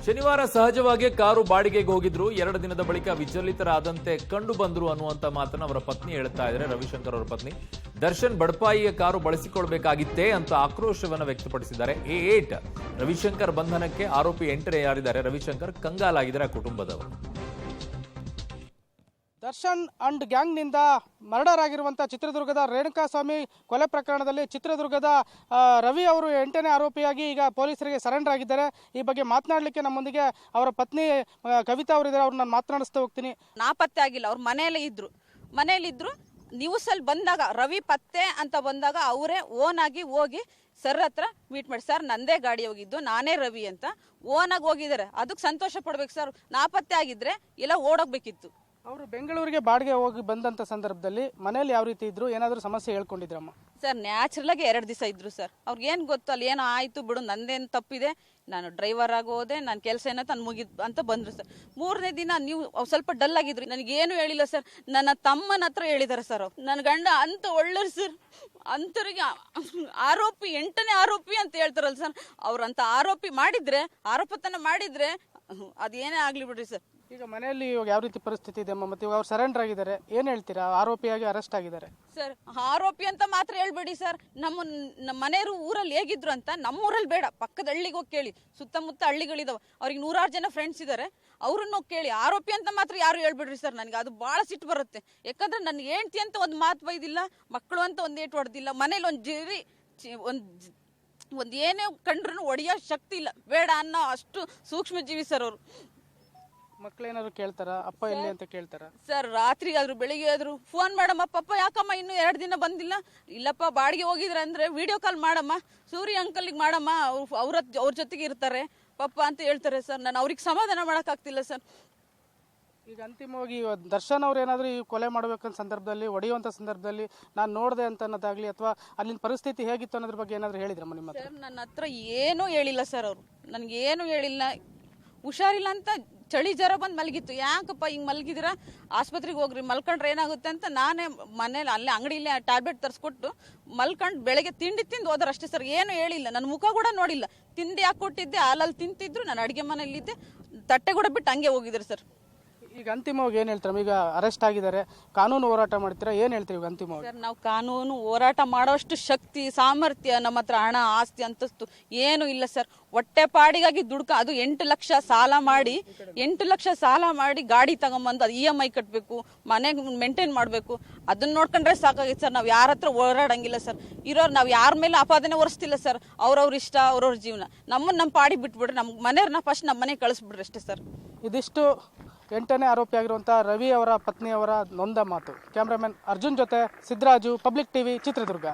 ಶನಿವಾರ ಸಹಜವಾಗಿ ಕಾರು ಬಾಡಿಗೆಗೆ ಹೋಗಿದ್ರು. 2 ದಿನದ ಬಳಿಕ ವಿಚಲಿತರಾದಂತೆ ಕಂಡು ಬಂದ್ರು ಅನ್ನುವಂತ ಮಾತನ್ನ ಅವರ ಪತ್ನಿ ಹೇಳ್ತಾ ಇದ್ದಾರೆ. ರವಿಶಂಕರ್ ಅವರ ಪತ್ನಿ ದರ್ಶನ್ ಬಡಪಾಯಿಯ ಕಾರು ಬಳಸಿಕೊಳ್ಬೇಕಾಗಿತ್ತೇ ಅಂತ ಆಕ್ರೋಶವನ್ನ ವ್ಯಕ್ತಪಡಿಸಿದ್ದಾರೆ. A8 ರವಿಶಂಕರ್ ಬಂಧನಕ್ಕೆ ಆರೋಪಿ ಎಂಟನೇ ಯಾರಿದ್ದಾರೆ. ರವಿಶಂಕರ್ ಕಂಗಾಲಾಗಿದ್ದಾರೆ ಕುಟುಂಬದವರು. ದರ್ಶನ್ ಅಂಡ್ ಗ್ಯಾಂಗ್ನಿಂದ ಮರ್ಡರ್ ಆಗಿರುವಂಥ ಚಿತ್ರದುರ್ಗದ ರೇಣುಕಾಸ್ವಾಮಿ ಕೊಲೆ ಪ್ರಕರಣದಲ್ಲಿ ಚಿತ್ರದುರ್ಗದ ರವಿ ಅವರು 8ನೇ ಆರೋಪಿಯಾಗಿ ಈಗ ಪೊಲೀಸರಿಗೆ ಸರೆಂಡರ್ ಆಗಿದ್ದಾರೆ. ಈ ಬಗ್ಗೆ ಮಾತನಾಡಲಿಕ್ಕೆ ನಮ್ಮೊಂದಿಗೆ ಅವರ ಪತ್ನಿ ಕವಿತಾ ಅವರಿದ್ದಾರೆ. ಅವ್ರನ್ನ ನಾನು ಮಾತನಾಡಿಸ್ತಾ ಹೋಗ್ತೀನಿ. ನಾಪತ್ತೆ ಆಗಿಲ್ಲ, ಅವ್ರ ಮನೆಯಲ್ಲಿದ್ರು ನ್ಯೂಸಲ್ಲಿ ಬಂದಾಗ ರವಿ ಪತ್ತೆ ಅಂತ ಬಂದಾಗ ಅವರೇ ಓನ್ ಆಗಿ ಹೋಗಿ ಸರ್ ಹತ್ರ ಮೀಟ್ ಮಾಡಿ, ಸರ್ ನಂದೇ ಗಾಡಿ ಹೋಗಿದ್ದು, ನಾನೇ ರವಿ ಅಂತ ಓನ್ ಆಗಿ ಹೋಗಿದ್ದಾರೆ. ಅದಕ್ಕೆ ಸಂತೋಷ ಪಡ್ಬೇಕು ಸರ್. ನಾಪತ್ತೆ ಆಗಿದ್ರೆ ಇಲ್ಲ ಓಡೋಗ್ಬೇಕಿತ್ತು. ಅವರು ಬೆಂಗಳೂರಿಗೆ ಬಾಡಿಗೆ ಹೋಗಿ ಬಂದಂಥ ಸಂದರ್ಭದಲ್ಲಿ ಮನೇಲಿ ಯಾವ ರೀತಿ ಇದ್ರು, ಏನಾದರೂ ಸಮಸ್ಯೆ ಹೇಳ್ಕೊಂಡಿದ್ರಮ್ಮ? ಸರ್ ನ್ಯಾಚುರಲ್ ಆಗಿ 2 ದಿವಸ ಇದ್ರು ಸರ್. ಅವ್ರಿಗೆ ಏನು ಗೊತ್ತು, ಅಲ್ಲಿ ಏನೋ ಆಯ್ತು ಬಿಡು, ನಂದೇನು ತಪ್ಪಿದೆ, ನಾನು ಡ್ರೈವರ್ ಆಗಿ ಹೋದೆ, ನನ್ನ ಕೆಲಸ ಏನೋ ತನ್ನ ಮುಗಿದ್ ಅಂತ ಬಂದ್ರು ಸರ್. 3ನೇ ದಿನ ನೀವು ಸ್ವಲ್ಪ ಡಲ್ ಆಗಿದ್ರು, ನನಗೇನು ಹೇಳಿಲ್ಲ ಸರ್. ನನ್ನ ತಮ್ಮನ ಹತ್ರ ಹೇಳಿದ್ದಾರೆ ಸರ್. ನನ್ನ ಗಂಡ ಅಂತ ಒಳ್ಳೆರು ಸರ್. ಅಂಥವ್ರಿಗೆ ಆರೋಪಿ 8ನೇ ಆರೋಪಿ ಅಂತ ಹೇಳ್ತಾರಲ್ಲ ಸರ್. ಅವ್ರಂತ ಆರೋಪತನ ಮಾಡಿದ್ರೆ ಅದೇನೇ ಆಗ್ಲಿ ಬಿಡ್ರಿ ಸರ್. ಈಗ ಮನೆಯಲ್ಲಿ ಇವಾಗ ಯಾವ ರೀತಿ ಪರಿಸ್ಥಿತಿ ಇದೆ ಅಮ್ಮ? ಮತ್ತೆ ಇವಾಗ ಅವ್ರು ಸರೆಂಡರ್ ಆಗಿದ್ದಾರೆ, ಏನು ಹೇಳ್ತೀರಾ? ಆರೋಪಿಯಾಗಿ ಅರೆಸ್ಟ್ ಆಗಿದ್ದಾರೆ ಸರ್. ಆರೋಪಿ ಅಂತ ಮಾತ್ರ ಹೇಳ್ಬೇಡಿ ಸರ್. ನಮ್ಮ ಮನೆಯವರು ಊರಲ್ಲಿ ಹೇಗಿದ್ರು ಅಂತ ನಮ್ಮೂರಲ್ಲಿ ಬೇಡ, ಪಕ್ಕದ ಹಳ್ಳಿಗೆ ಹೋಗಿ ಕೇಳಿ. ಸುತ್ತಮುತ್ತ ಹಳ್ಳಿಗಳಿದಾವೆ, ಅವ್ರಿಗೆ 100 ಜನ ಫ್ರೆಂಡ್ಸ್ ಇದ್ದಾರೆ, ಅವ್ರನ್ನ ಹೋಗಿ ಕೇಳಿ. ಆರೋಪಿ ಅಂತ ಮಾತ್ರ ಯಾರು ಹೇಳ್ಬೇಡ್ರಿ ಸರ್. ನನಗೆ ಅದು ಭಾಳ ಸಿಟ್ಟು ಬರುತ್ತೆ. ಯಾಕಂದ್ರೆ ನನಗೆ ಹೆಂಡ್ತಿ ಅಂತ ಒಂದು ಮಾತು ಬೈದಿಲ್ಲ, ಮಕ್ಕಳು ಅಂತ ಒಂದು ಏಟು ಹೊಡೆದಿಲ್ಲ, ಮನೇಲಿ ಒಂದು ಏನೇ ಕಂಡ್ರು ಹೊಡೆಯೋ ಶಕ್ತಿ ಇಲ್ಲ, ಬೇಡ ಅನ್ನೋ ಅಷ್ಟು ಸೂಕ್ಷ್ಮ ಜೀವಿ ಸರ್ ಅವರು. ಮಕ್ಕಳೇನಾದ್ರು ಕೇಳ್ತಾರ ಅಪ್ಪ ಎಲ್ಲಿ ಅಂತ ಕೇಳ್ತಾರ ಸರ್? ರಾತ್ರಿ ಆದ್ರು ಬೆಳಿಗ್ಗೆ ಆದ್ರು ಫೋನ್ ಮಾಡಮ್ಮ, ಪಪ್ಪ ಯಾಕಮ್ಮ ಇನ್ನೂ 2 ದಿನ ಬಂದಿಲ್ಲ? ಇಲ್ಲಪ್ಪ ಬಾಡಿಗೆ ಹೋಗಿದ್ರೆ ಅಂದ್ರೆ ವಿಡಿಯೋ ಕಾಲ್ ಮಾಡಮ್ಮ, ಸೂರ್ಯ ಅಂಕಲ್ಗೆ ಮಾಡಮ್ಮ, ಅವ್ರ ಜೊತೆಗೆ ಇರ್ತಾರೆ ಪಪ್ಪ ಅಂತ ಹೇಳ್ತಾರೆ ಸರ್. ನಾನು ಅವ್ರಿಗೆ ಸಮಾಧಾನ ಮಾಡೋಕ್ಕಾಗ್ತಿಲ್ಲ ಸರ್. ಈಗ ಅಂತಿಮವಾಗಿ ದರ್ಶನ್ ಅವ್ರು ಏನಾದರೂ ಈ ಕೊಲೆ ಮಾಡಬೇಕಂತ ಸಂದರ್ಭದಲ್ಲಿ, ಹೊಡೆಯುವಂಥ ಸಂದರ್ಭದಲ್ಲಿ ನಾನು ನೋಡಿದೆ ಅಂತ ಅನ್ನೋದಾಗ್ಲಿ ಅಥವಾ ಅಲ್ಲಿನ ಪರಿಸ್ಥಿತಿ ಹೇಗಿತ್ತು ಅನ್ನೋದ್ರ ಬಗ್ಗೆ ಏನಾದರೂ ಹೇಳಿದ್ರಮ್ಮ ನಿಮ್ಮ ಹತ್ರ? ಸರ್ ನನ್ನ ಹತ್ರ ಏನೂ ಹೇಳಿಲ್ಲ ಸರ್. ಅವರು ನನಗೇನು ಹೇಳಿಲ್ಲ. ಹುಷಾರಿಲ್ಲ ಅಂತ ಚಳಿ ಜ್ವರ ಬಂದು ಮಲಗಿತ್ತು. ಯಾಕಪ್ಪ ಹಿಂಗೆ ಮಲಗಿದಿರ, ಆಸ್ಪತ್ರೆಗೆ ಹೋಗ್ರಿ, ಮಲ್ಕೊಂಡ್ರೆ ಏನಾಗುತ್ತೆ ಅಂತ ನಾನೇ ಮನೇಲಿ ಅಲ್ಲೇ ಅಂಗಡಿಲೇ ಟ್ಯಾಬ್ಲೆಟ್ ತರಿಸ್ಕೊಟ್ಟು ಮಲ್ಕೊಂಡು ಬೆಳಗ್ಗೆ ತಿಂಡಿ ತಿಂದು ಹೋದ್ರೆ ಅಷ್ಟೇ ಸರ್. ಏನು ಹೇಳಿಲ್ಲ, ನನ್ನ ಮುಖ ಕೂಡ ನೋಡಿಲ್ಲ. ತಿಂಡಿ ಯಾಕೆ ಕೊಟ್ಟಿದ್ದೆ, ಹಾಲಲ್ಲಿ ತಿಂತಿದ್ರು, ನಾನು ಅಡುಗೆ ಮನೆಯಲ್ಲಿದ್ದೆ, ತಟ್ಟೆ ಕೂಡ ಬಿಟ್ಟು ಹಂಗೆ ಹೋಗಿದ್ರು ಸರ್. ಈಗ ಅಂತಿಮವಾಗಿ ಏನು ಹೇಳ್ತಾರೆ? ಈಗ ಅರೆಸ್ಟ್ ಆಗಿದ್ದಾರೆ, ಕಾನೂನು ಹೋರಾಟ ಮಾಡ್ತೀರಾ, ಏನು ಹೇಳ್ತೀವಿ ಈಗ ಅಂತಿಮವಾಗಿ? ಸರ್ ನಾವು ಕಾನೂನು ಹೋರಾಟ ಮಾಡೋಷ್ಟು ಶಕ್ತಿ ಸಾಮರ್ಥ್ಯ ನಮ್ಮ ಹತ್ರ, ಹಣ ಆಸ್ತಿ ಅಂತಸ್ತು ಏನೂ ಇಲ್ಲ ಸರ್. ಹೊಟ್ಟೆ ಪಾಡಿಗಾಗಿ ಅದು 8 ಲಕ್ಷ ಸಾಲ ಮಾಡಿ ಗಾಡಿ ತಗೊಂಬಂದು ಅದು EMI ಕಟ್ಟಬೇಕು, ಮನೆಗೆ ಮೇಂಟೈನ್ ಮಾಡಬೇಕು. ಅದನ್ನ ನೋಡ್ಕೊಂಡ್ರೆ ಸಾಕಾಗಿತ್ತು ಸರ್. ನಾವು ಯಾರ ಹತ್ರ ಹೋರಾಡಂಗಿಲ್ಲ ಸರ್. ನಾವು ಯಾರ ಮೇಲೆ ಆಪಾದನೆ ಹೊರಿಸ್ತಿಲ್ಲ ಸರ್. ಅವ್ರವ್ರ ಇಷ್ಟ, ಅವ್ರವ್ರ ಜೀವನ. ನಮ್ಮ ಪಾಡಿ ಬಿಟ್ಬಿಡ್ರಿ, ನಮ್ಮ ಮನೆಯವ್ರನ್ನ ಫಸ್ಟ್ ನಮ್ಮ ಮನೆಗೆ ಕಳಿಸ್ಬಿಡ್ರಿ ಅಷ್ಟೇ ಸರ್. ಇದಿಷ್ಟು 8ನೇ ಆರೋಪಿ ಆಗಿರುವಂಥ ರವಿ ಅವರ ಪತ್ನಿಯವರ ನೊಂದ ಮಾತು. ಕ್ಯಾಮ್ರಾಮನ್ ಅರ್ಜುನ್ ಜೊತೆ ಸಿದ್ದರಾಜು, ಪಬ್ಲಿಕ್ ಟಿವಿ, ಚಿತ್ರದುರ್ಗ.